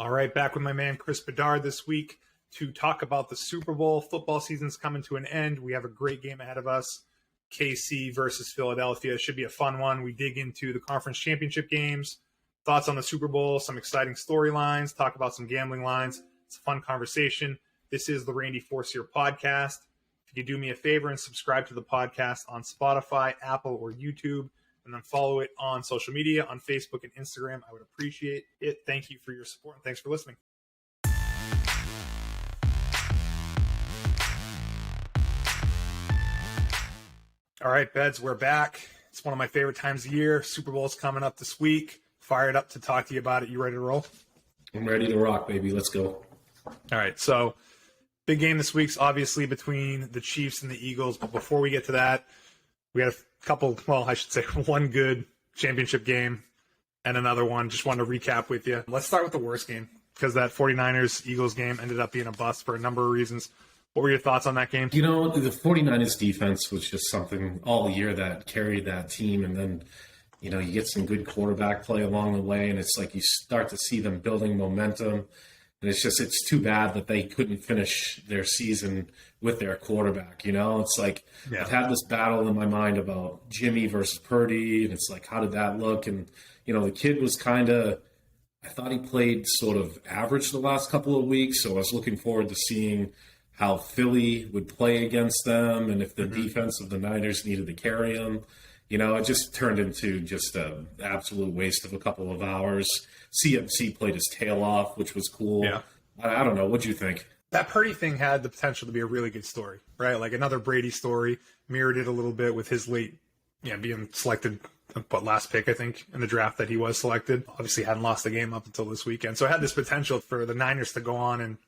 All right, back with my man Chris Bedard this week to talk about the Super Bowl. Football season's coming to an end. We have a great game ahead of us. KC versus Philadelphia. It should be a fun one. We dig into the conference championship games, thoughts on the Super Bowl, some exciting storylines, talk about some gambling lines. It's a fun conversation. This is the Randy Forcier podcast. If you could do me a favor and subscribe to the podcast on Spotify, Apple, or YouTube, and then follow it on social media, on Facebook and Instagram, I would appreciate it. Thank you for your support, and thanks for listening. All right, Beds, we're back. It's one of my favorite times of year. Super Bowl's coming up this week. Fired up to talk to you about it. You ready to roll? I'm ready to rock, baby. Let's go. All right, so big game this week's obviously between the Chiefs and the Eagles. But before we get to that, we had a couple, well, I should say one good championship game and another one. Just wanted to recap with you. Let's start with the worst game because that 49ers-Eagles game ended up being a bust for a number of reasons. What were your thoughts on that game? You know, the 49ers defense was just something all year that carried that team. And then, you know, you get some good quarterback play along the way, and it's like you start to see them building momentum. And it's too bad that they couldn't finish their season with their quarterback, you know? It's like I've had this battle in my mind about Jimmy versus Purdy, and it's like, how did that look? And, you know, the kid was I thought he played sort of average the last couple of weeks, so I was looking forward to seeing how Philly would play against them and if the defense of the Niners needed to carry them. You know, it just turned into just an absolute waste of a couple of hours. CMC played his tail off, which was cool. Yeah. I don't know. What'd you think? That Purdy thing had the potential to be a really good story, right? Like another Brady story, mirrored it a little bit with his late, being selected, last pick, I think, in the draft that he was selected. Obviously hadn't lost the game up until this weekend. So it had this potential for the Niners to go on and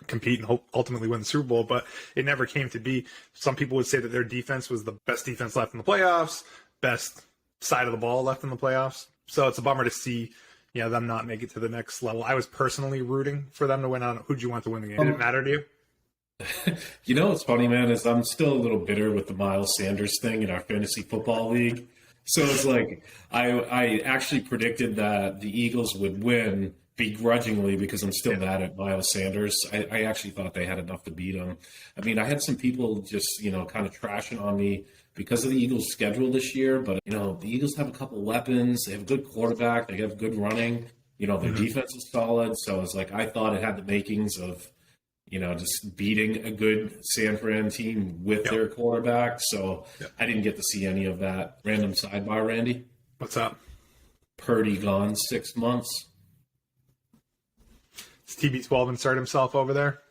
compete and ultimately win the Super Bowl, but it never came to be. Some people would say that their defense was the best defense left in the playoffs, best side of the ball left in the playoffs. So it's a bummer to see, them not make it to the next level. I was personally rooting for them to win. Who'd you want to win the game? Did it matter to you? You know what's funny, man, is I'm still a little bitter with the Miles Sanders thing in our fantasy football league. So it's like I actually predicted that the Eagles would win begrudgingly because I'm still mad at Miles Sanders. I actually thought they had enough to beat him. I mean, I had some people just, kind of trashing on me because of the Eagles' schedule this year. But, the Eagles have a couple weapons. They have a good quarterback. They have good running. Their defense is solid. So it's like I thought it had the makings of, just beating a good San Fran team with their quarterback. So I didn't get to see any of that. Random sidebar, Randy. What's up? Purdy gone 6 months. Does TB12 insert himself over there?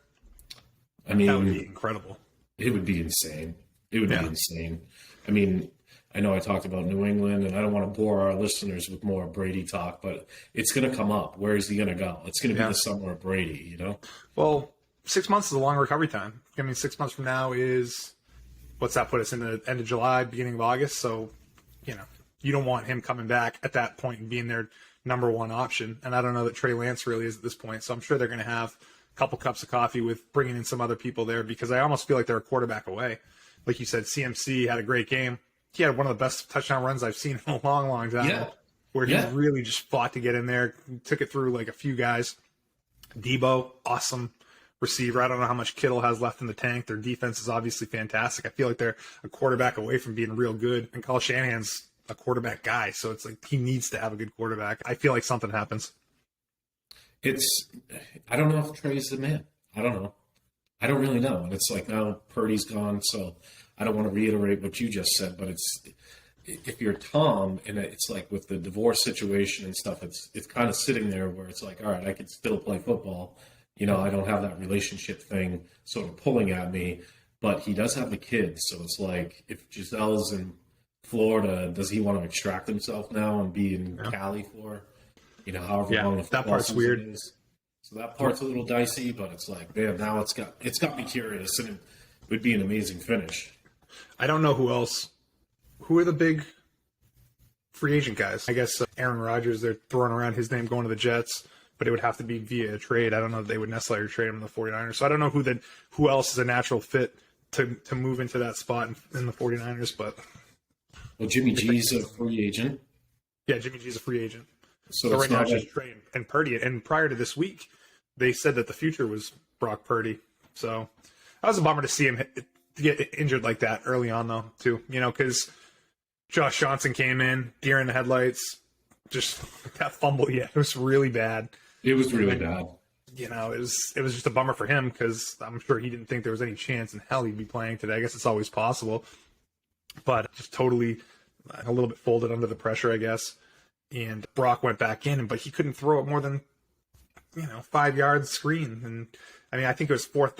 I mean, that would be incredible. It would be insane. It would be insane. I mean, I know I talked about New England, and I don't want to bore our listeners with more Brady talk, but it's going to come up. Where is he going to go? It's going to be the summer of Brady, Well, 6 months is a long recovery time. I mean, 6 months from now is, what's that put us in the end of July, beginning of August? So, you don't want him coming back at that point and being their number one option. And I don't know that Trey Lance really is at this point. So I'm sure they're going to have a couple cups of coffee with bringing in some other people there because I almost feel like they're a quarterback away. Like you said, CMC had a great game. He had one of the best touchdown runs I've seen in a long, long time where he really just fought to get in there, took it through like a few guys. Debo, awesome receiver. I don't know how much Kittle has left in the tank. Their defense is obviously fantastic. I feel like they're a quarterback away from being real good. And Kyle Shanahan's a quarterback guy, so it's like he needs to have a good quarterback. I feel like something happens. I don't know if Trey's the man. I don't know. I don't really know. And it's like now Purdy's gone, so I don't want to reiterate what you just said, but if you're Tom, and it's like with the divorce situation and stuff, it's kind of sitting there where it's like, all right, I can still play football. I don't have that relationship thing sort of pulling at me, but he does have the kids, so it's like if Giselle's in Florida, does he want to extract himself now and be in Cali for, however long? That part's weird. Is. So that part's a little dicey, but it's like, man, now it's got me curious, and it would be an amazing finish. I don't know who else. Who are the big free agent guys? I guess Aaron Rodgers, they're throwing around his name going to the Jets, but it would have to be via a trade. I don't know if they would necessarily trade him to the 49ers. So I don't know who else is a natural fit to move into that spot in the 49ers, but... Well, Jimmy G's a free agent. Yeah, Jimmy G's a free agent. So So it's right now not it's like, just Trey and Purdy. And prior to this week, they said that the future was Brock Purdy. So that was a bummer to see him get injured like that early on, though, too. Because Josh Johnson came in, deer in the headlights, just that fumble. Yeah, it was really bad. it was really bad. It was just a bummer for him because I'm sure he didn't think there was any chance in hell he'd be playing today. I guess it's always possible, but just totally a little bit folded under the pressure, I guess. And Brock went back in, but he couldn't throw it more than 5 yards screen. And I mean, I think it was 4th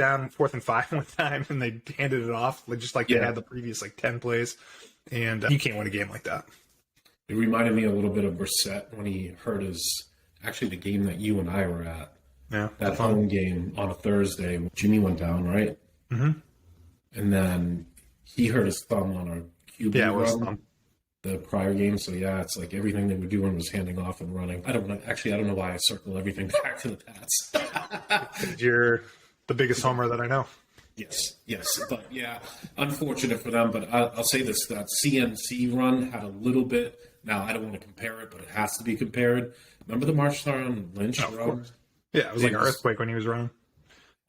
and 5 one time, and they handed it off just like they had the previous 10 plays. And you can't win a game like that. It reminded me a little bit of Brissett when he hurt actually the game that you and I were at. Yeah, that home game on a Thursday. Jimmy went down, right? Mm-hmm. And then he hurt his thumb on a QB run the prior game. So yeah, it's like everything they were doing was handing off and running. I don't know why I circle everything back to the Pats. You're the biggest homer that I know. Yes. But yeah, unfortunate for them. But I'll say this, that CMC run had a little bit. Now, I don't want to compare it, but it has to be compared. Remember the Marshawn Lynch run? Yeah, it was like an earthquake when he was running.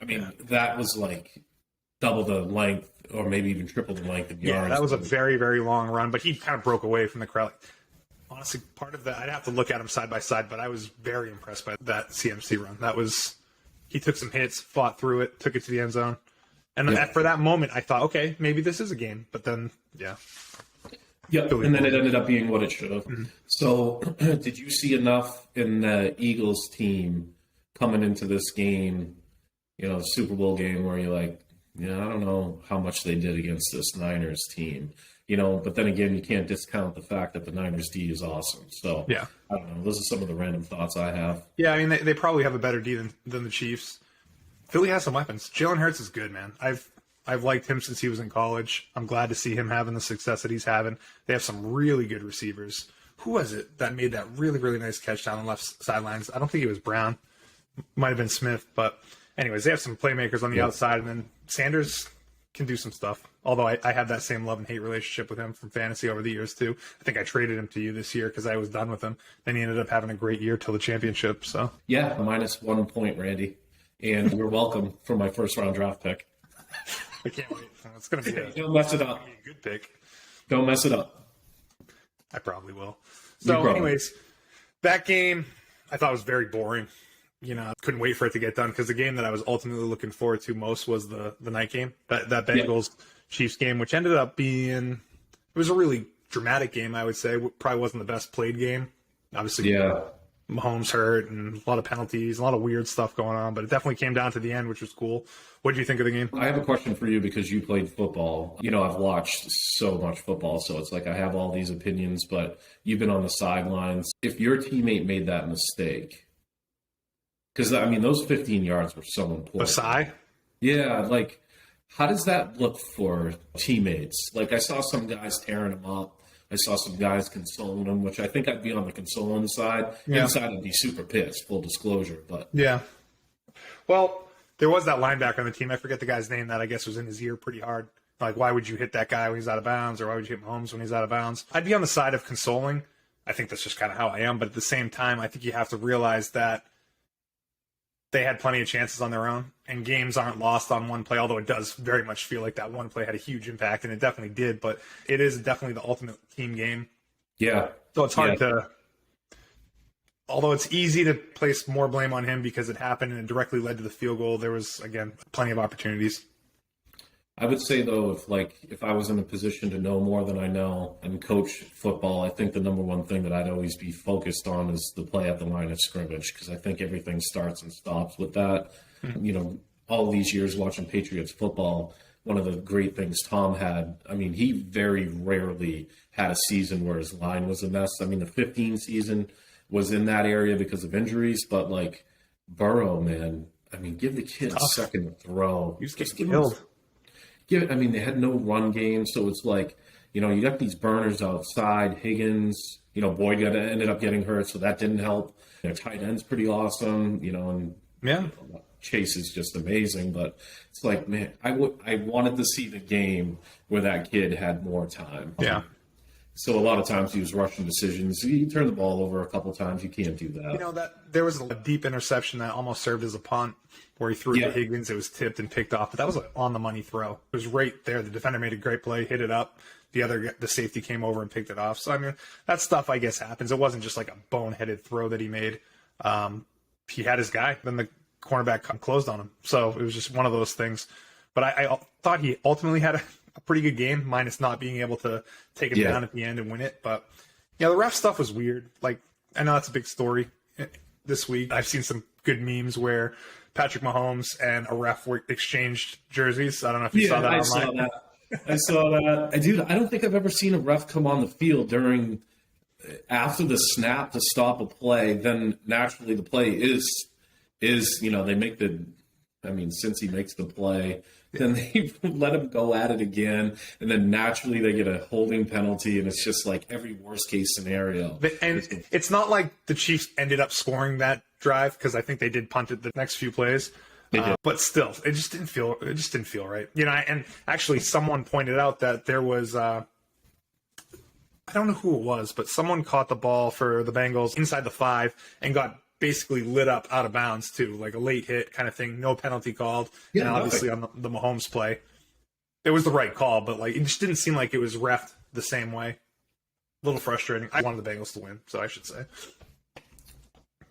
I mean, that was like double the length or maybe even triple the length of yards. Yeah, that was a very, very long run, but he kind of broke away from the crowd. Honestly, part of that, I'd have to look at him side by side, but I was very impressed by that CMC run. He took some hits, fought through it, took it to the end zone. And for that moment, I thought, okay, maybe this is a game. But then, Yeah, and then it ended up being what it should have. Mm-hmm. So did you see enough in the Eagles team coming into this game, the Super Bowl game, where you're like, I don't know how much they did against this Niners team, but then again, you can't discount the fact that the Niners D is awesome. So yeah, I don't know. Those are some of the random thoughts I have. Yeah, I mean, they probably have a better D than the Chiefs. Philly has some weapons. Jalen Hurts is good, man. I've liked him since he was in college. I'm glad to see him having the success that he's having. They have some really good receivers. Who was it that made that really, really nice catch down the left sidelines? I don't think it was Brown. Might have been Smith, but anyways, they have some playmakers on the outside, and then Sanders can do some stuff. Although I have that same love and hate relationship with him from fantasy over the years too. I think I traded him to you this year because I was done with him. Then he ended up having a great year till the championship. So yeah, -1 point, Randy, and you're welcome for my first round draft pick. I can't wait. It's gonna be don't mess it up. A good pick. Don't mess it up. I probably will. So, anyways, that game I thought was very boring. I couldn't wait for it to get done because the game that I was ultimately looking forward to most was the night game, that Bengals Chiefs game, which ended up being, it was a really dramatic game, I would say. Probably wasn't the best played game. Obviously, Mahomes hurt and a lot of penalties, a lot of weird stuff going on, but it definitely came down to the end, which was cool. What did you think of the game? I have a question for you because you played football. I've watched so much football, so it's like I have all these opinions, but you've been on the sidelines. If your teammate made that mistake, because, I mean, those 15 yards were so important. Asai? Yeah, like, how does that look for teammates? Like, I saw some guys tearing them up. I saw some guys consoling them, which I think I'd be on the consoling side. Yeah. Inside, I'd be super pissed, full disclosure. But yeah. Well, there was that linebacker on the team. I forget the guy's name that I guess was in his ear pretty hard. Like, why would you hit that guy when he's out of bounds, or why would you hit Mahomes when he's out of bounds? I'd be on the side of consoling. I think that's just kind of how I am. But at the same time, I think you have to realize that they had plenty of chances on their own, and games aren't lost on one play, although it does very much feel like that one play had a huge impact, and it definitely did, but it is definitely the ultimate team game. Yeah. So it's hard to, although it's easy to place more blame on him because it happened and it directly led to the field goal, there was, again, plenty of opportunities. I would say, though, if I was in a position to know more than I know and coach football, I think the number one thing that I'd always be focused on is the play at the line of scrimmage, because I think everything starts and stops with that. Mm-hmm. All these years watching Patriots football, one of the great things Tom had, I mean, he very rarely had a season where his line was a mess. I mean, the 15 season was in that area because of injuries, but, like, Burrow, man, I mean, give the kid a second to throw. He was getting killed. I mean, they had no run game, so it's like, you got these burners outside. Higgins, Boyd ended up getting hurt, so that didn't help. Tight end's pretty awesome, and Chase is just amazing. But it's like, man, I wanted to see the game where that kid had more time. Yeah. So a lot of times he was rushing decisions. He turned the ball over a couple times. You can't do that. You know, that there was a deep interception that almost served as a punt where he threw it to Higgins. It was tipped and picked off, but that was an on-the-money throw. It was right there. The defender made a great play, hit it up. The safety came over and picked it off. So, I mean, that stuff, I guess, happens. It wasn't just like a boneheaded throw that he made. He had his guy. Then the cornerback closed on him. So it was just one of those things. But I thought he ultimately had a pretty good game, minus not being able to take him down at the end and win it. But, yeah, the ref stuff was weird. Like, I know that's a big story this week. I've seen some good memes where Patrick Mahomes and a ref were exchanged jerseys. I don't know if you saw that online. I saw that. Dude, I don't think I've ever seen a ref come on the field after the snap to stop a play. Then naturally the play is they make since he makes the play, then they let him go at it again, and then naturally they get a holding penalty, and it's just like every worst case scenario. And it's not like the Chiefs ended up scoring that drive, because I think they did punt it the next few plays. But still, it just didn't feel right. You know, and actually someone pointed out that there was I don't know who it was, but someone caught the ball for the Bengals inside the 5 and got basically lit up out of bounds too, like a late hit kind of thing, no penalty called. Yeah, and obviously on the Mahomes play, it was the right call, but like it just didn't seem like it was reffed the same way. A little frustrating. I wanted the Bengals to win, so I should say.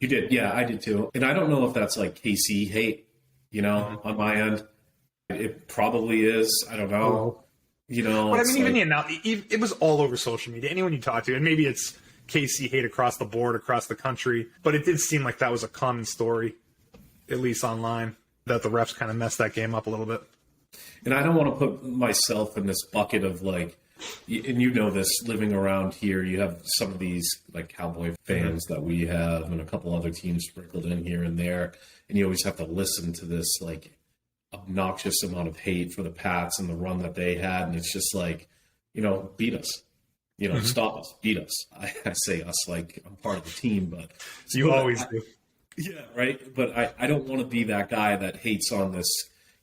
You did, yeah, I did too. And I don't know if that's like KC hate. On my end, it probably is. I don't know. But I mean, it was all over social media. Anyone you talk to, and maybe it's KC hate across the board, across the country, but it did seem like that was a common story, at least online, that the refs kind of messed that game up a little bit. And I don't want to put myself in this bucket of like, and this, living around here, you have some of these like Cowboy fans that we have and a couple other teams sprinkled in here and there. And you always have to listen to this like obnoxious amount of hate for the Pats and the run that they had. And it's just like, beat us, stop us, beat us. I say us like I'm part of the team, but you always do. Yeah, right. But I don't want to be that guy that hates on this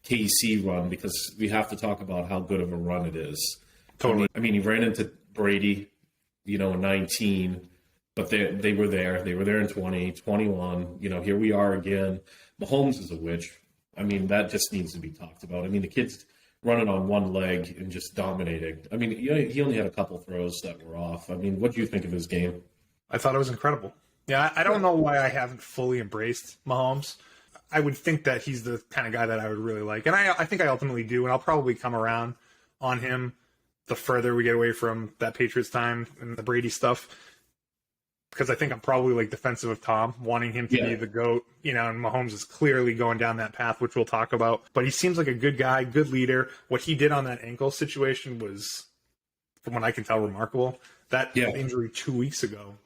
KC run, because we have to talk about how good of a run it is. Totally. I mean, he ran into Brady, in 19, but they were there. They were there in 20, 21. Here we are again. Mahomes is a witch. I mean, that just needs to be talked about. I mean, the kid's running on one leg and just dominating. I mean, he only had a couple throws that were off. I mean, what do you think of his game? I thought it was incredible. Yeah, I don't know why I haven't fully embraced Mahomes. I would think that he's the kind of guy that I would really like. And I think I ultimately do, and I'll probably come around on him the further we get away from that Patriots time and the Brady stuff, because I think I'm probably like defensive of Tom, wanting him to be the GOAT, and Mahomes is clearly going down that path, which we'll talk about. But he seems like a good guy, good leader. What he did on that ankle situation was, from what I can tell, remarkable. That injury 2 weeks ago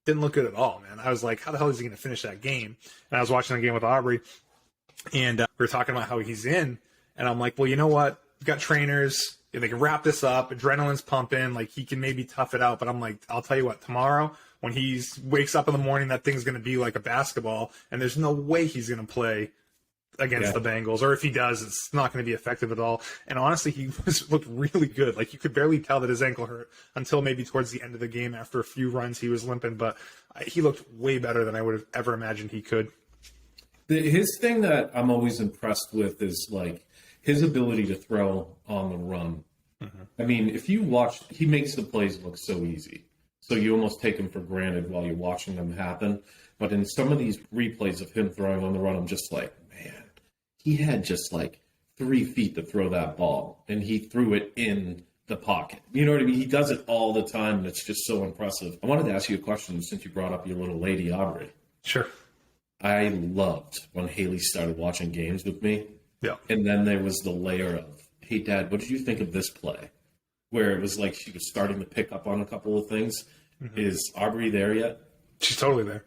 didn't look good at all, man. I was like, how the hell is he going to finish that game? And I was watching the game with Aubrey, and we were talking about how he's in, and I'm like, well, you know what? We've got trainers. They can wrap this up. Adrenaline's pumping. Like, he can maybe tough it out. But I'm like, I'll tell you what, tomorrow when he wakes up in the morning, that thing's going to be like a basketball, and there's no way he's going to play against the Bengals. Or if he does, it's not going to be effective at all. And honestly, he looked really good. Like, you could barely tell that his ankle hurt until maybe towards the end of the game. After a few runs, he was limping. But he looked way better than I would have ever imagined he could. His thing that I'm always impressed with is, like, his ability to throw on the run. Mm-hmm. I mean, if you watch, he makes the plays look so easy. So you almost take them for granted while you're watching them happen. But in some of these replays of him throwing on the run, I'm just like, man, he had just like 3 feet to throw that ball, and he threw it in the pocket. You know what I mean? He does it all the time, and it's just so impressive. I wanted to ask you a question since you brought up your little lady, Aubrey. Sure. I loved when Haley started watching games with me. Yeah. And then there was the layer of, hey, Dad, what did you think of this play? Where it was like she was starting to pick up on a couple of things. Mm-hmm. Is Aubrey there yet? She's totally there.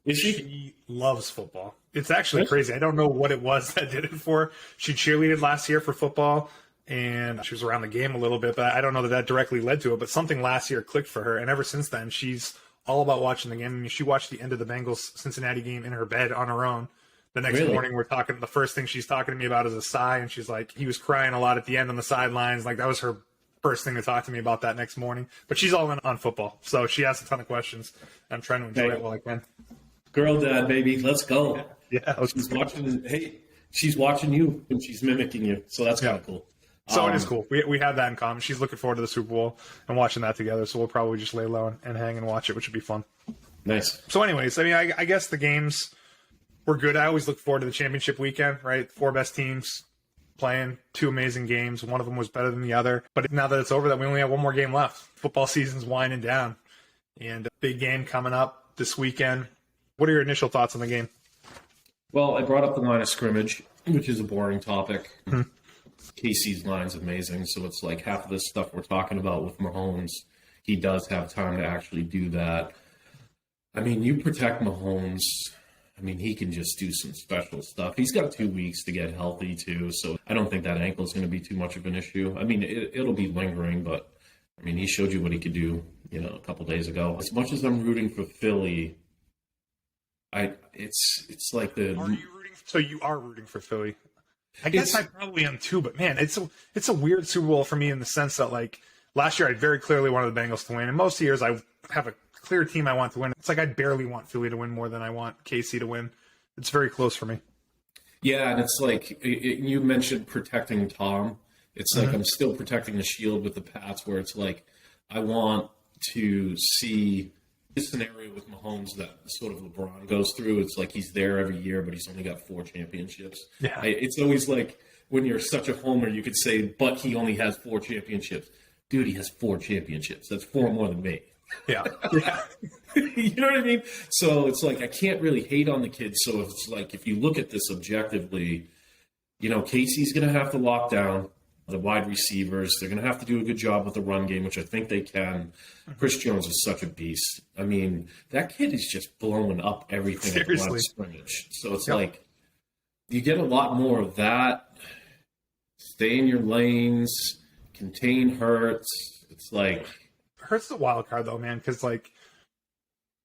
Is she? She loves football. It's actually crazy. I don't know what it was that did it for her. She cheerleaded last year for football, and she was around the game a little bit, but I don't know that directly led to it. But something last year clicked for her, and ever since then, she's all about watching the game. I mean, she watched the end of the Bengals-Cincinnati game in her bed on her own. The next morning, the first thing she's talking to me about is a sigh, and she's like, he was crying a lot at the end on the sidelines. Like, that was her first thing to talk to me about that next morning. But she's all in on football, so she asks a ton of questions. I'm trying to enjoy it while I can. Girl dad, baby, let's go. Yeah, she's watching. Hey, she's watching you and she's mimicking you, so that's kind of cool. So it is cool. We have that in common. She's looking forward to the Super Bowl and watching that together. So we'll probably just lay low and hang and watch it, which would be fun. Nice. So, anyways, I mean, I guess the games were good. I always look forward to the championship weekend, right? 4 best teams playing 2 amazing games. One of them was better than the other. But now that it's over, that we only have 1 more game left. Football season's winding down, and a big game coming up this weekend. What are your initial thoughts on the game? Well, I brought up the line of scrimmage, which is a boring topic. KC's line's amazing, so it's like half of this stuff we're talking about with Mahomes, he does have time to actually do that. I mean, you protect Mahomes, I mean, he can just do some special stuff. He's got 2 weeks to get healthy, too, so I don't think that ankle is going to be too much of an issue. I mean, it'll be lingering, but, I mean, he showed you what he could do, a couple days ago. As much as I'm rooting for Philly, it's like the... So you are rooting for Philly? I guess I probably am too, but man, it's a weird Super Bowl for me in the sense that, like, last year I very clearly wanted the Bengals to win, and most years I have a clear team I want to win. It's like I barely want Philly to win more than I want KC to win. It's very close for me. Yeah, and it's like you mentioned protecting Tom. It's like I'm still protecting the shield with the Pats, where it's like I want to see this scenario with Mahomes that sort of LeBron goes through. It's like he's there every year, but he's only got 4 championships. Yeah. It's always like when you're such a homer, you could say, but he only has 4 championships. Dude, he has 4 championships. That's 4 more than me. Yeah. You know what I mean? So it's like I can't really hate on the kid. So it's like if you look at this objectively, Casey's going to have to lock down the wide receivers. They're going to have to do a good job with the run game, which I think they can. Chris Jones is such a beast. I mean, that kid is just blowing up everything at the line of scrimmage. So it's like you get a lot more of that. Stay in your lanes, contain Hurts. It's like Hurts is a wild card though, man, because like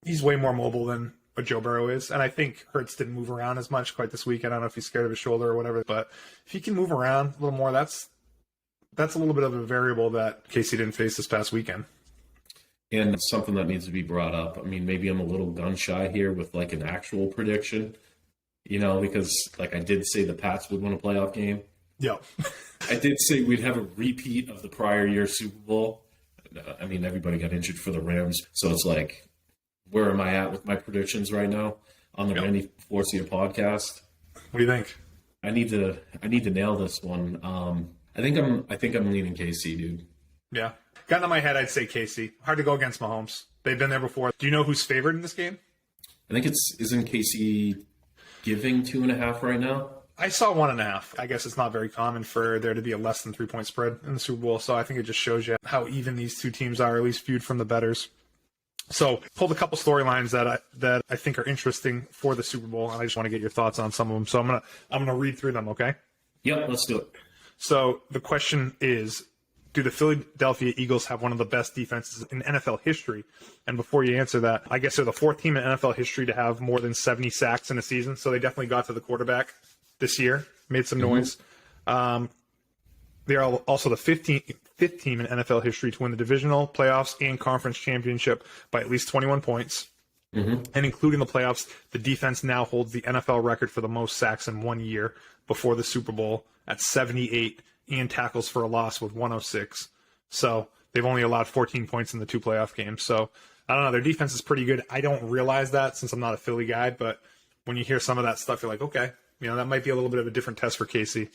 he's way more mobile than what Joe Burrow is, and I think Hurts didn't move around as much quite this weekend. I don't know if he's scared of his shoulder or whatever, but if he can move around a little more, that's a little bit of a variable that Casey didn't face this past weekend. And something that needs to be brought up. I mean, maybe I'm a little gun shy here with like an actual prediction, because like I did say the Pats would win a playoff game. Yeah. I did say we'd have a repeat of the prior year Super Bowl. I mean, everybody got injured for the Rams. So it's like, where am I at with my predictions right now on the Randy Forcier podcast? What do you think? I need to nail this one. I think I'm leaning KC, dude. Yeah. Got into my head, I'd say KC. Hard to go against Mahomes. They've been there before. Do you know who's favored in this game? I think isn't KC giving 2.5 right now? I saw 1.5. I guess it's not very common for there to be a less than 3-point spread in the Super Bowl. So I think it just shows you how even these two teams are, at least viewed from the bettors. So pulled a couple storylines that I think are interesting for the Super Bowl, and I just want to get your thoughts on some of them. So I'm gonna read through them, okay? Yep, let's do it. So the question is, do the Philadelphia Eagles have one of the best defenses in NFL history? And before you answer that, I guess they're the 4th team in NFL history to have more than 70 sacks in a season. So they definitely got to the quarterback this year, made some noise. They are also the 5th team in NFL history to win the divisional, playoffs, and conference championship by at least 21 points. And including the playoffs, the defense now holds the NFL record for the most sacks in 1 year before the Super Bowl at 78 and tackles for a loss with 106. So they've only allowed 14 points in the 2 playoff games. So I don't know. Their defense is pretty good. I don't realize that since I'm not a Philly guy, but when you hear some of that stuff, you're like, okay, that might be a little bit of a different test for KC.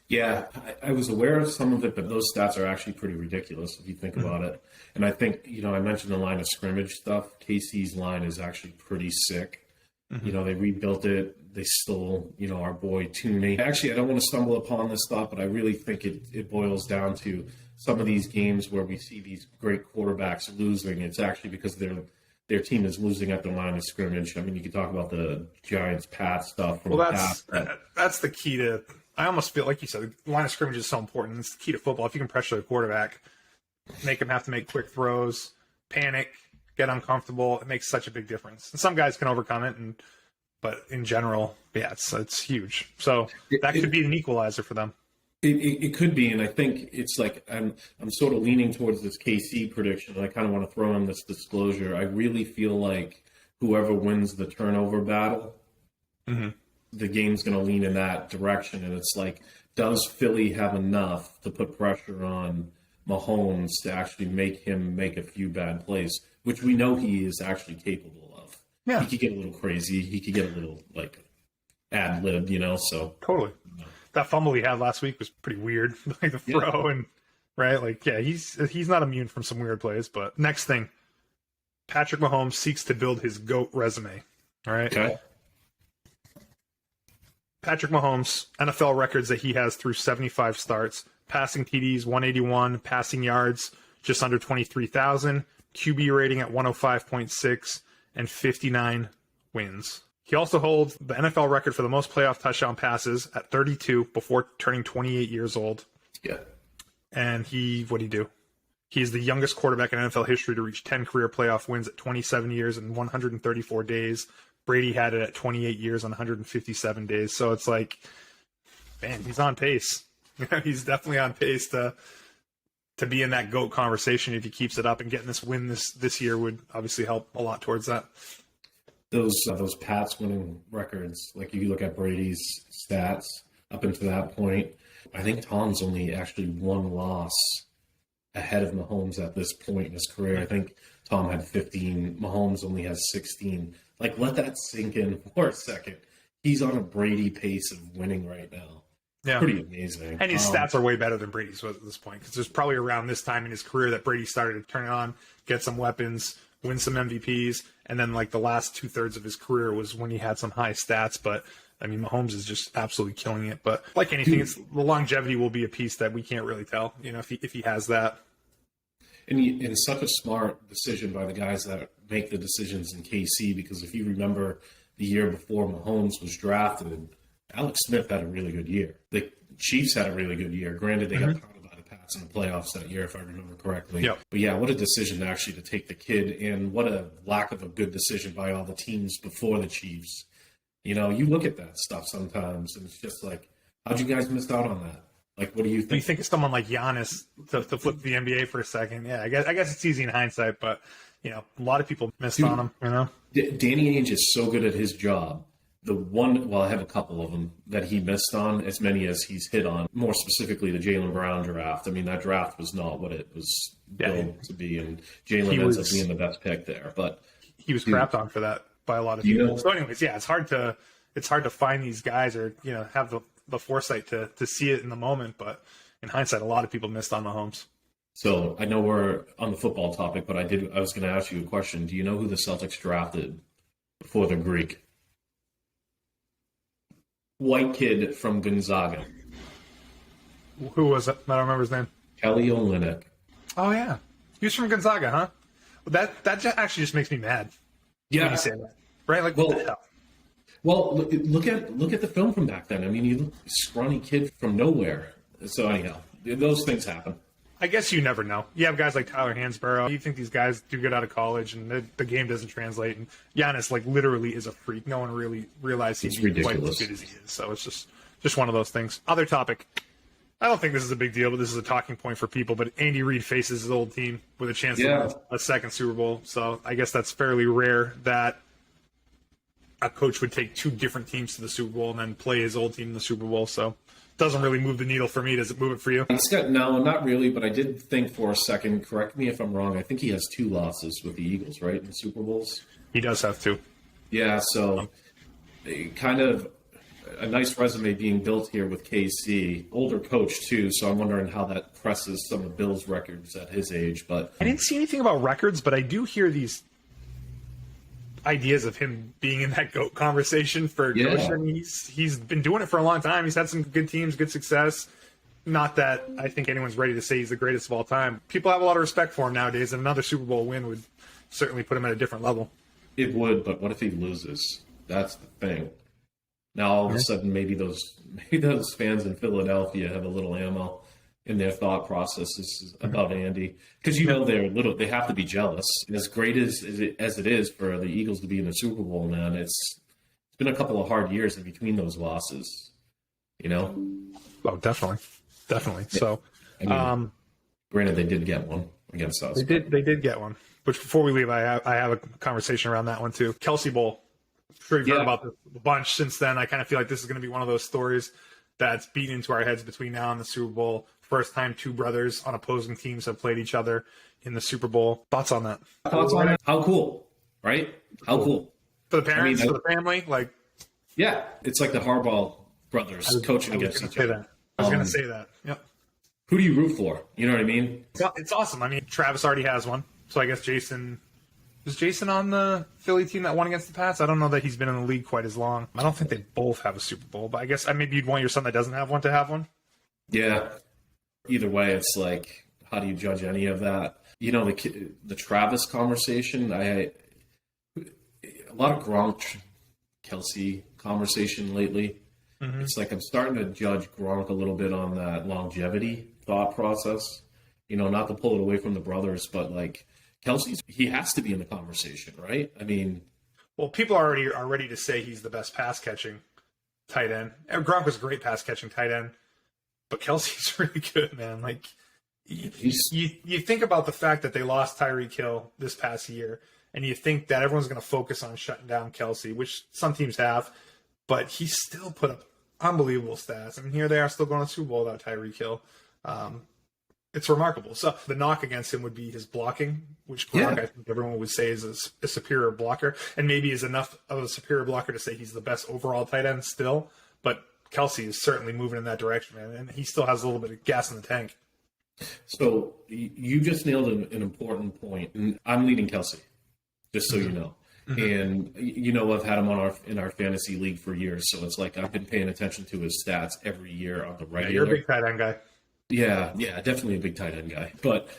Yeah, I was aware of some of it, but those stats are actually pretty ridiculous if you think about it. And I think, I mentioned the line of scrimmage stuff. KC's line is actually pretty sick. They rebuilt it. They stole, our boy Tooney. Actually, I don't want to stumble upon this thought, but I really think it boils down to some of these games where we see these great quarterbacks losing. It's actually because their team is losing at the line of scrimmage. I mean, you could talk about the Giants-Pats stuff. That's the key to – I almost feel like you said, the line of scrimmage is so important. It's the key to football. If you can pressure the quarterback, make him have to make quick throws, panic, get uncomfortable, it makes such a big difference. And some guys can overcome it, but in general, yeah, it's huge. So that could be an equalizer for them. It could be, and I think it's like I'm sort of leaning towards this KC prediction, and I kind of want to throw in this disclosure. I really feel like whoever wins the turnover battle, the game's going to lean in that direction, and it's like, does Philly have enough to put pressure on Mahomes to actually make him make a few bad plays, which we know he is actually capable of. Yeah. He could get a little crazy. He could get a little like ad-libbed, so. Totally. That fumble he had last week was pretty weird. Like the throw and right. Like, yeah, he's not immune from some weird plays, but next thing, Patrick Mahomes seeks to build his GOAT resume. All right. Okay. Patrick Mahomes, NFL records that he has through 75 starts, passing TDs 181, passing yards just under 23,000, QB rating at 105.6, and 59 wins. He also holds the NFL record for the most playoff touchdown passes at 32 before turning 28 years old. Yeah. And what'd he do? He's the youngest quarterback in NFL history to reach 10 career playoff wins at 27 years and 134 days. Brady had it at 28 years and 157 days. So it's like, man, he's on pace. He's definitely on pace to be in that GOAT conversation if he keeps it up, and getting this win this year would obviously help a lot towards that. Those Pats winning records, like you look at Brady's stats up until that point, I think Tom's only actually one loss ahead of Mahomes at this point in his career. I think Tom had 15. Mahomes only has 16. Like, let that sink in for a second. He's on a Brady pace of winning right now. Yeah. Pretty amazing. And his stats are way better than Brady's was at this point, because there's probably around this time in his career that Brady started to turn it on, get some weapons, win some MVPs, and then like the last 2/3 of his career was when he had some high stats. But I mean, Mahomes is just absolutely killing it. But like anything, the longevity will be a piece that we can't really tell, if he has that. And such a smart decision by the guys that make the decisions in KC, because if you remember the year before Mahomes was drafted, Alex Smith had a really good year. The Chiefs had a really good year. Granted, they got pounded by the Pats in the playoffs that year, if I remember correctly. Yep. But yeah, what a decision actually to take the kid, and what a lack of a good decision by all the teams before the Chiefs. You look at that stuff sometimes, and it's just like, how'd you guys miss out on that? Like, what do you think? Do you think of someone like Giannis to flip the NBA for a second? Yeah, I guess it's easy in hindsight, but a lot of people missed on him. Danny Ainge is so good at his job. I have a couple of them that he missed on, as many as he's hit on. More specifically, the Jaylen Brown draft. I mean, that draft was not what it was built to be, and Jaylen ends up being the best pick there. But he was crapped on for that by a lot of people. So, anyways, yeah, it's hard to find these guys, or have the foresight to see it in the moment. But in hindsight, a lot of people missed on Mahomes. So I know we're on the football topic, but I was going to ask you a question. Do you know who the Celtics drafted before the Greek? White kid from Gonzaga. Who was it? I don't remember his name. Kelly Olynyk. Oh yeah, he was from Gonzaga, huh? Well, that actually just makes me mad. Yeah, when you say that, right? Like, what the hell? Well, look at the film from back then. I mean, he looked scrawny kid from nowhere. So anyhow, those things happen. I guess you never know. You have guys like Tyler Hansborough. You think these guys do good out of college, and the game doesn't translate. And Giannis, literally is a freak. No one really realized he's quite as good as he is. So it's just one of those things. Other topic. I don't think this is a big deal, but this is a talking point for people. But Andy Reid faces his old team with a chance to win a second Super Bowl. So I guess that's fairly rare that a coach would take two different teams to the Super Bowl and then play his old team in the Super Bowl. So doesn't really move the needle for me. Does it move it for you? No, not really. But I did think for a second, correct me if I'm wrong, I think he has 2 losses with the Eagles, right, in Super Bowls? He does have 2. Yeah, so kind of a nice resume being built here with KC. Older coach, too, so I'm wondering how that presses some of Bill's records at his age. But I didn't see anything about records, but I do hear these ideas of him being in that GOAT conversation for coach. I mean, he's been doing it for a long time. He's had some good teams, good success. Not that I think anyone's ready to say he's the greatest of all time. People have a lot of respect for him nowadays, and another Super Bowl win would certainly put him at a different level. It would, but what if he loses? That's the thing. Now all of a sudden, maybe those fans in Philadelphia have a little ammo in their thought processes about Andy, because they have to be jealous. And as great as it is for the Eagles to be in the Super Bowl, man, it's been a couple of hard years in between those losses. Oh, definitely. definitely. So, I mean, granted, they did get one against us. they did get one. Which before we leave, I have a conversation around that one too. Kelsey Bowl. I'm sure you've heard about this a bunch since then. I kind of feel like this is going to be one of those stories that's beaten into our heads between now and the Super Bowl. First time two brothers on opposing teams have played each other in the Super Bowl. Thoughts on that? Thoughts on that? How cool, right? How cool. For the parents, for the family? Like, yeah, it's like the Harbaugh brothers coaching against each other. I was going to say that. Yep. Who do you root for? You know what I mean? Well, it's awesome. I mean, Travis already has one. So I guess Jason... Is Jason on the Philly team that won against the Pats? I don't know that he's been in the league quite as long. I don't think they both have a Super Bowl, but I guess maybe you'd want your son that doesn't have one to have one. Yeah. Either way, it's like, how do you judge any of that? You know, the Travis conversation, a lot of Gronk, Kelsey conversation lately. Mm-hmm. It's like I'm starting to judge Gronk a little bit on that longevity thought process. You know, not to pull it away from the brothers, but like, Kelsey's, he has to be in the conversation, right? I mean, well, people are ready to say he's the best pass catching tight end. And Gronk was a great pass catching tight end, but Kelsey's really good, man. Like, you think about the fact that they lost Tyreek Hill this past year, and you think that everyone's going to focus on shutting down Kelsey, which some teams have, but he still put up unbelievable stats. I mean, here they are still going to Super Bowl without Tyreek Hill. It's remarkable. So the knock against him would be his blocking, which Gronk, I think everyone would say is a superior blocker, and maybe is enough of a superior blocker to say he's the best overall tight end still. But Kelsey is certainly moving in that direction, man, and he still has a little bit of gas in the tank. So you just nailed an important point. And I'm leading Kelsey, just so you know. Mm-hmm. And you know, I've had him in our fantasy league for years, so it's like I've been paying attention to his stats every year on the regular. Yeah, you're a big tight end guy. Yeah, definitely a big tight end guy. But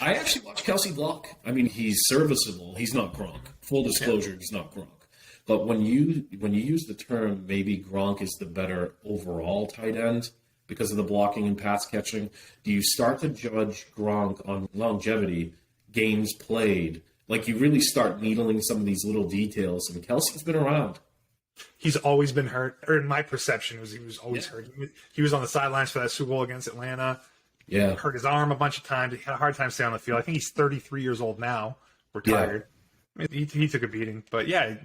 I actually watch Kelsey block. I mean, he's serviceable. He's not Gronk. Full disclosure, he's not Gronk. But when you use the term maybe Gronk is the better overall tight end because of the blocking and pass catching, do you start to judge Gronk on longevity, games played? Like you really start needling some of these little details. And Kelsey's been around. He's always been hurt, or in my perception, he was always hurt. He was on the sidelines for that Super Bowl against Atlanta. Yeah. Hurt his arm a bunch of times. He had a hard time staying on the field. I think he's 33 years old now, retired. Yeah. I mean, he took a beating. But, yeah,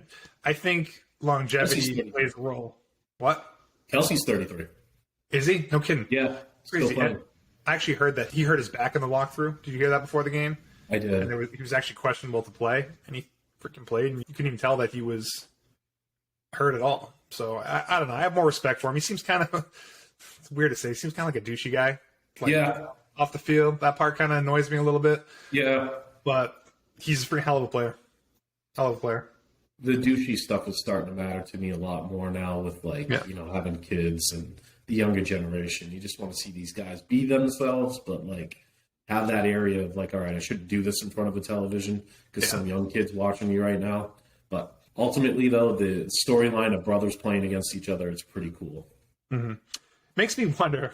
I think longevity plays a role. What? Kelsey's 33. Is he? No kidding. Yeah. Crazy. I actually heard that he hurt his back in the walkthrough. Did you hear that before the game? I did. And he was actually questionable to play, and he freaking played. And you couldn't even tell that he was hurt at all. So I don't know. I have more respect for him. He seems kind of, it's weird to say, he seems kind of like a douchey guy. Like, off the field, that part kind of annoys me a little bit. Yeah. But he's a pretty hell of a player. The douchey stuff is starting to matter to me a lot more now with you know, having kids and the younger generation. You just want to see these guys be themselves, but like have that area of like, all right, I shouldn't do this in front of a television because some young kids watching me right now. But ultimately, though, the storyline of brothers playing against each other, it's pretty cool. Mm-hmm. Makes me wonder,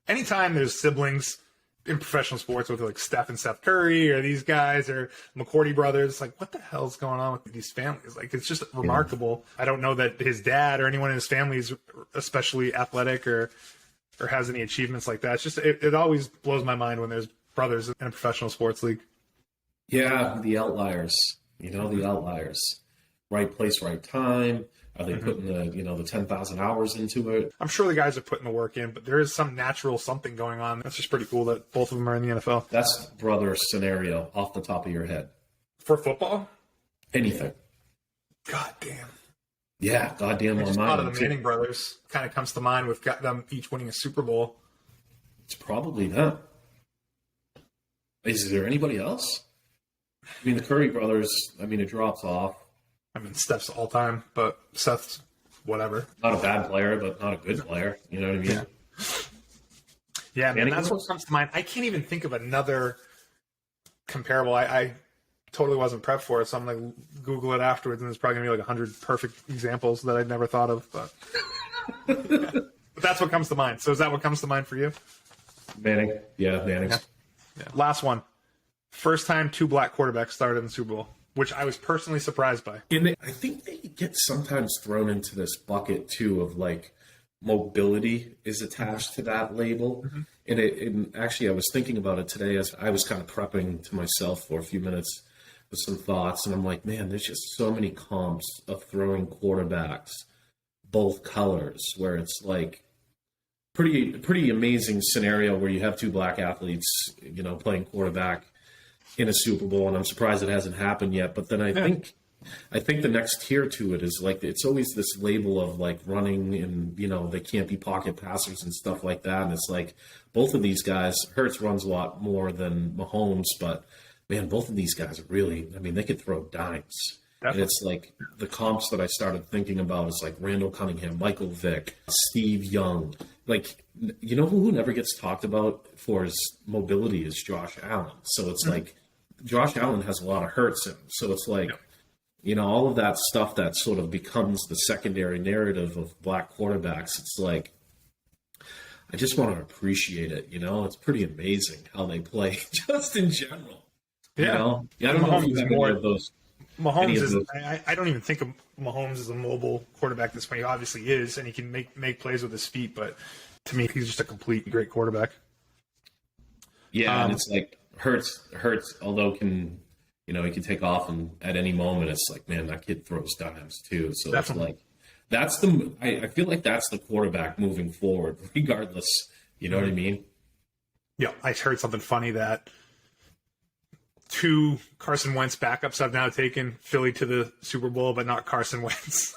anytime there's siblings in professional sports with like Steph and Seth Curry or these guys or McCourty brothers, like what the hell's going on with these families? Like it's just remarkable. I don't know that his dad or anyone in his family is especially athletic or has any achievements like that. It's just, it always blows my mind when there's brothers in a professional sports league. Yeah, the outliers, you know, the outliers. Right place, right time. Are they putting the 10,000 hours into it? I'm sure the guys are putting the work in, but there is some natural something going on. That's just pretty cool that both of them are in the NFL. That's brother scenario off the top of your head. For football? Anything. God damn. Yeah, goddamn on mine. A lot of the Manning brothers kind of comes to mind with them each winning a Super Bowl. It's probably them. Is there anybody else? I mean, the Curry brothers, it drops off. I mean, Steph's all time, but Seth's whatever. Not a bad player, but not a good player. You know what I mean? Yeah, man, that's what comes to mind. I can't even think of another comparable. I totally wasn't prepped for it, so I'm going to Google it afterwards, and there's probably going to be like 100 perfect examples that I'd never thought of. But, but that's what comes to mind. So is that what comes to mind for you? Manning. Yeah, Manning. Yeah. Last one. First time two black quarterbacks started in the Super Bowl, which I was personally surprised by. And I think they get sometimes thrown into this bucket, too, of like mobility is attached to that label. Mm-hmm. And actually, I was thinking about it today as I was kind of prepping to myself for a few minutes with some thoughts. And I'm like, man, there's just so many comps of throwing quarterbacks, both colors, where it's like pretty amazing scenario where you have two black athletes, playing quarterback in a Super Bowl. And I'm surprised it hasn't happened yet. But then I think the next tier to it is like, it's always this label of like running and, they can't be pocket passers and stuff like that. And it's like both of these guys, Hurts runs a lot more than Mahomes, but man, both of these guys are really, they could throw dimes. Definitely. And it's like the comps that I started thinking about is like Randall Cunningham, Michael Vick, Steve Young. Like, who never gets talked about for his mobility is Josh Allen. So it's like Josh Allen has a lot of Hurts in him. So it's like, all of that stuff that sort of becomes the secondary narrative of black quarterbacks. It's like, I just want to appreciate it. It's pretty amazing how they play just in general. Yeah. I don't know if you have any of those. Mahomes is. I don't even think of Mahomes as a mobile quarterback this point. He obviously is, and he can make plays with his feet. But to me, he's just a complete great quarterback. Yeah, and it's like Hurts. Although he can take off, and at any moment, it's like, man, that kid throws dimes too. So definitely. It's like I feel like that's the quarterback moving forward, regardless. You know what I mean? Yeah, I heard something funny that 2 Carson Wentz backups have now taken Philly to the Super Bowl, but not Carson Wentz.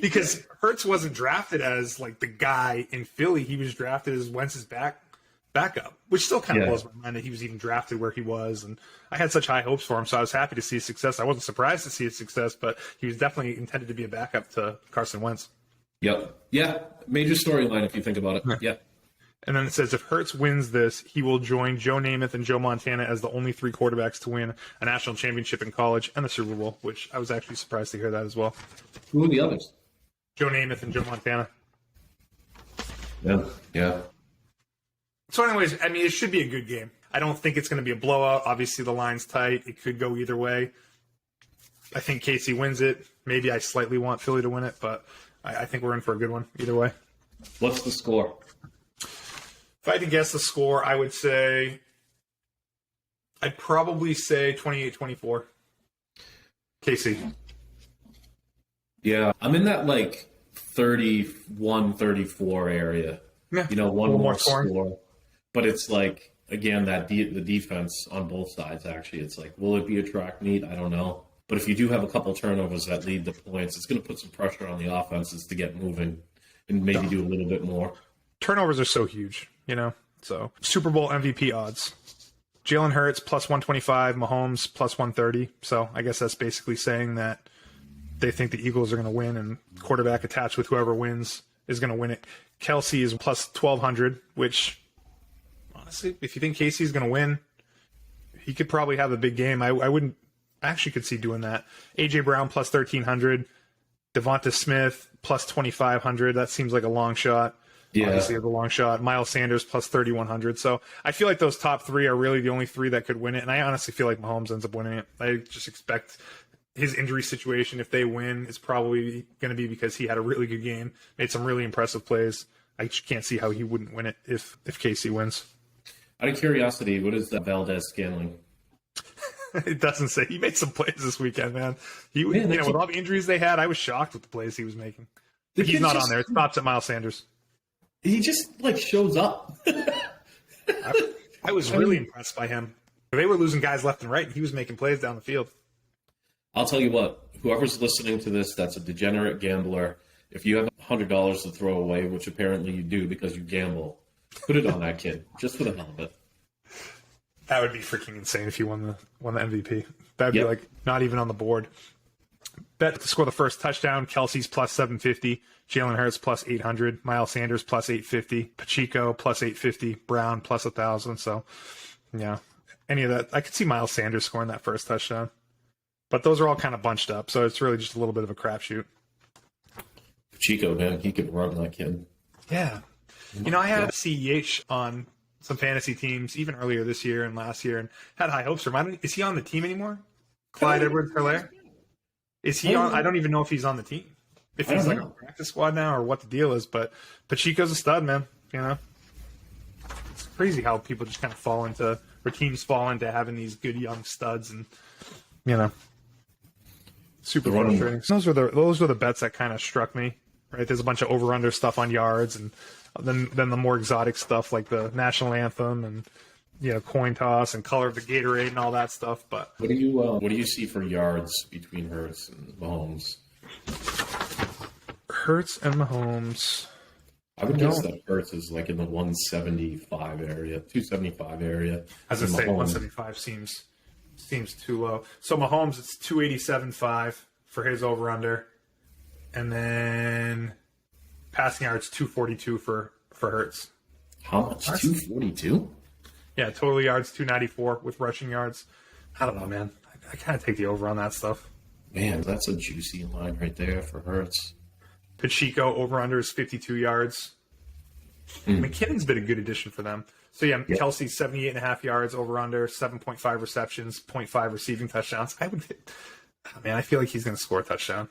Because Hurts wasn't drafted as like the guy in Philly. He was drafted as Wentz's backup, which still kind of blows my mind that he was even drafted where he was. And I had such high hopes for him, so I was happy to see his success. I wasn't surprised to see his success, but he was definitely intended to be a backup to Carson Wentz. Yep. Yeah. Major storyline if you think about it. Yeah. And then it says, if Hurts wins this, he will join Joe Namath and Joe Montana as the only 3 quarterbacks to win a national championship in college and the Super Bowl, which I was actually surprised to hear that as well. Who are the others? Joe Namath and Joe Montana. Yeah. So anyways, it should be a good game. I don't think it's going to be a blowout. Obviously, the line's tight. It could go either way. I think KC wins it. Maybe I slightly want Philly to win it, but I think we're in for a good one either way. What's the score? If I had to guess the score, I'd probably say 28-24. KC. Yeah, I'm in that like 31-34 area. Yeah, one more score. But it's like, again, the defense on both sides, actually. It's like, will it be a track meet? I don't know. But if you do have a couple turnovers that lead to points, it's going to put some pressure on the offenses to get moving and maybe do a little bit more. Turnovers are so huge, So Super Bowl MVP odds: Jalen Hurts plus 125, Mahomes plus 130. So I guess that's basically saying that they think the Eagles are going to win, and quarterback attached with whoever wins is going to win it. Kelsey is plus 1,200, which honestly, if you think Casey's going to win, he could probably have a big game. I wouldn't actually could see doing that. AJ Brown plus 1,300, Devonta Smith plus 2,500. That seems like a long shot. Yeah. Obviously, the long shot. Miles Sanders plus 3,100. So I feel like those top 3 are really the only 3 that could win it. And I honestly feel like Mahomes ends up winning it. I just expect his injury situation, if they win, is probably going to be because he had a really good game, made some really impressive plays. I just can't see how he wouldn't win it if KC wins. Out of curiosity, what is that Valdez-Scantling? It doesn't say. He made some plays this weekend, man. With all the injuries they had, I was shocked with the plays he was making. He's not on there. It stops at Miles Sanders. He just shows up. I was really impressed by him. They were losing guys left and right, and he was making plays down the field. I'll tell you what, whoever's listening to this that's a degenerate gambler, if you have $100 to throw away, which apparently you do because you gamble, put it on that kid, just for the hell of it. That would be freaking insane if he won the MVP. That'd be like not even on the board. Bet to score the first touchdown, Kelsey's plus 750, Jalen Hurts plus 800, Miles Sanders plus 850, Pacheco plus 850, Brown plus 1,000. So, yeah, any of that. I could see Miles Sanders scoring that first touchdown. But those are all kind of bunched up, so it's really just a little bit of a crapshoot. Pacheco, man, he could run that kid. Yeah. I had CEH on some fantasy teams even earlier this year and last year and had high hopes for him. Is he on the team anymore? Clyde Edwards-Helaire? Is he on? I don't even know if he's on the team. if I he's don't like a know. practice squad now or what the deal is. But Pacheco's a stud, man. You know, it's crazy how people just kind of fall into, or teams fall into having these good young studs, and you know, super The running- frustrating. Those were the bets that kind of struck me. Right, there's a bunch of over/under stuff on yards, and then the more exotic stuff like the national anthem and coin toss and color of the Gatorade and all that stuff. But What do you see for yards between Hurts and Mahomes? Hurts and Mahomes. I would guess that Hurts is like in the 175 area, 275 area. As I And say, Mahomes- 175 seems too low. So Mahomes, it's 287.5 for his over/under, and then passing yards 242 for Hurts. How much? 242? Yeah, total yards 294 with rushing yards. I don't know, man. I kind of take the over on that stuff. Man, that's a juicy line right there for Hurts. Pacheco over/under is 52 yards. McKinnon's been a good addition for them. So yeah, Kelsey 78.5 yards over/under, 7.5 receptions, 0.5 receiving touchdowns. I feel like he's going to score a touchdown.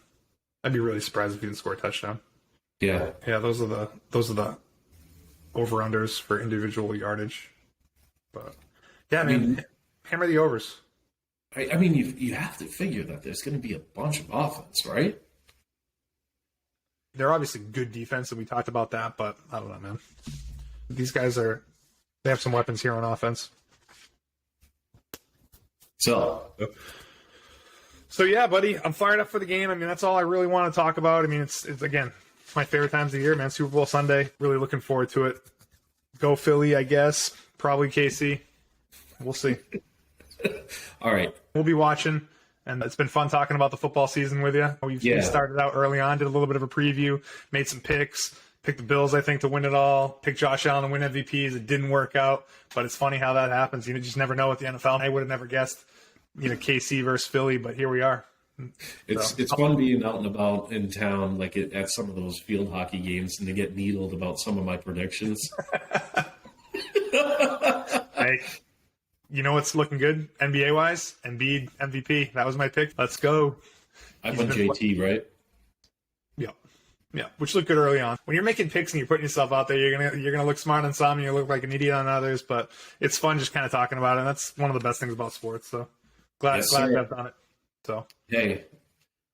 I'd be really surprised if he didn't score a touchdown. Yeah. Yeah, those are the over/unders for individual yardage. But yeah, man, hammer the overs. I mean, you have to figure that there's going to be a bunch of offense, right? They're obviously good defense, and we talked about that, but I don't know, man. These guys they have some weapons here on offense. So yeah, buddy, I'm fired up for the game. I mean, that's all I really want to talk about. I mean, it's again, it's my favorite times of the year, man. Super Bowl Sunday. Really looking forward to it. Go Philly, I guess. Probably KC. We'll see. all right. We'll be watching, and it's been fun talking about the football season with you. We started out early on, did a little bit of a preview, made some picks, picked the Bills, I think, to win it all, picked Josh Allen to win MVPs. It didn't work out, but it's funny how that happens. You just never know with the NFL. I would have never guessed, KC versus Philly, but here we are. It's fun being out and about in town, like at some of those field hockey games, and to get needled about some of my predictions. Hey, you know what's looking good NBA wise? Embiid MVP. That was my pick. Let's go. I went JT, right? Yeah, which looked good early on. When you're making picks and you're putting yourself out there, you're gonna look smart on some, and you look like an idiot on others. But it's fun just kind of talking about it. And that's one of the best things about sports. So glad I've done it. So hey,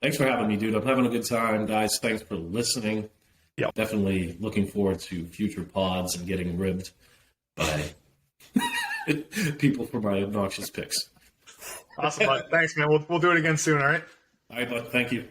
thanks for having me, dude. I'm having a good time, guys. Thanks for listening. Yeah, definitely looking forward to future pods and getting ribbed by people for my obnoxious picks. Awesome, bud. Thanks, man. We'll do it again soon. All right. All right, bud. Thank you.